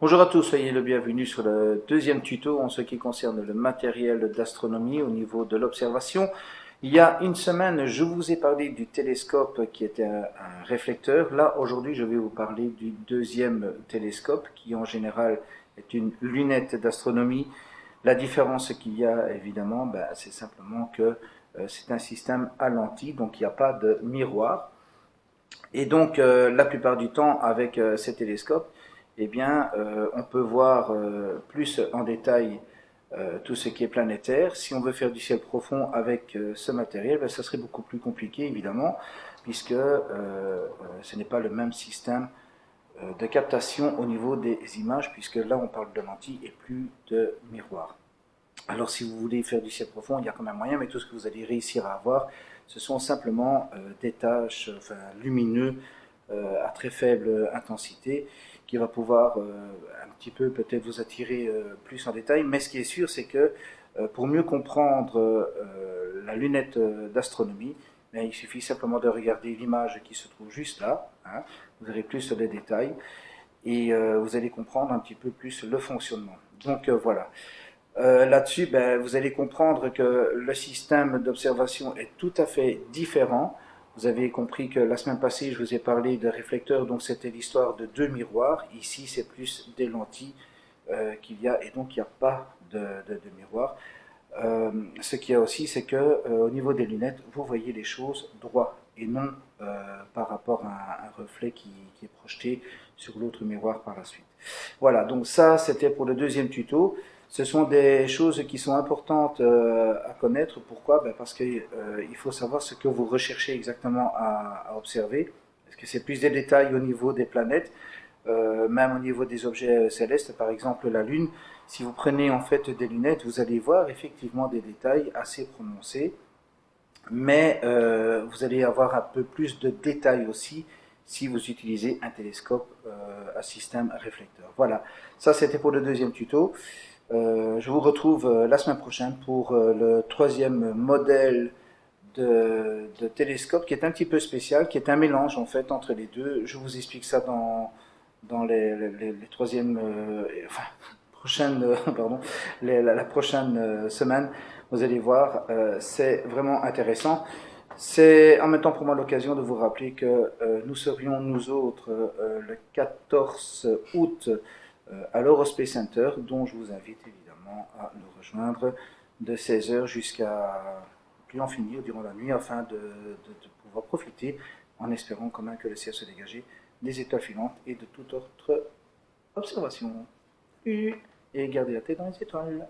Bonjour à tous, soyez le bienvenu sur le deuxième tuto en ce qui concerne le matériel d'astronomie au niveau de l'observation. Il y a une semaine, je vous ai parlé du télescope qui était un réflecteur. Là, aujourd'hui, je vais vous parler du deuxième télescope qui en général est une lunette d'astronomie. La différence qu'il y a évidemment, c'est simplement que c'est un système à lentilles, donc il n'y a pas de miroir. Et donc, la plupart du temps, avec ces télescopes, eh bien, on peut voir plus en détail tout ce qui est planétaire. Si on veut faire du ciel profond avec ce matériel, ça serait beaucoup plus compliqué, évidemment, puisque ce n'est pas le même système de captation au niveau des images, puisque là, on parle de lentilles et plus de miroirs. Alors si vous voulez faire du ciel profond, il y a quand même moyen, mais tout ce que vous allez réussir à avoir, ce sont simplement des taches lumineux à très faible intensité qui va pouvoir un petit peu peut-être vous attirer plus en détail. Mais ce qui est sûr, c'est que pour mieux comprendre la lunette d'astronomie, il suffit simplement de regarder l'image qui se trouve juste là. Hein, vous aurez plus de détails et vous allez comprendre un petit peu plus le fonctionnement. Donc voilà. Là-dessus, vous allez comprendre que le système d'observation est tout à fait différent. Vous avez compris que la semaine passée, je vous ai parlé de réflecteurs, donc c'était l'histoire de deux miroirs. Ici, c'est plus des lentilles qu'il y a, et donc il n'y a pas de miroir. Ce qu'il y a aussi, c'est que au niveau des lunettes, vous voyez les choses droit et non par rapport à un reflet qui est projeté sur l'autre miroir par la suite. Voilà, donc ça, c'était pour le deuxième tuto. Ce sont des choses qui sont importantes à connaître. Pourquoi? Parce qu'il faut savoir ce que vous recherchez exactement à observer. Est-ce que c'est plus des détails au niveau des planètes, même au niveau des objets célestes, par exemple la Lune? Si vous prenez en fait des lunettes, vous allez voir effectivement des détails assez prononcés, mais vous allez avoir un peu plus de détails aussi si vous utilisez un télescope à système réflecteur. Voilà, ça c'était pour le deuxième tuto. Je vous retrouve la semaine prochaine pour le troisième modèle de télescope qui est un petit peu spécial, qui est un mélange en fait entre les deux. Je vous explique ça dans les troisièmes, prochaine, pardon, la prochaine semaine. Vous allez voir, c'est vraiment intéressant. C'est en même temps pour moi l'occasion de vous rappeler que nous serions, nous autres, le 14 août à l'Eurospace Center, dont je vous invite évidemment à nous rejoindre de 16h jusqu'à plus en finir durant la nuit afin de pouvoir profiter en espérant quand même que le ciel se dégager des étoiles filantes et de toute autre observation. Et gardez la tête dans les étoiles.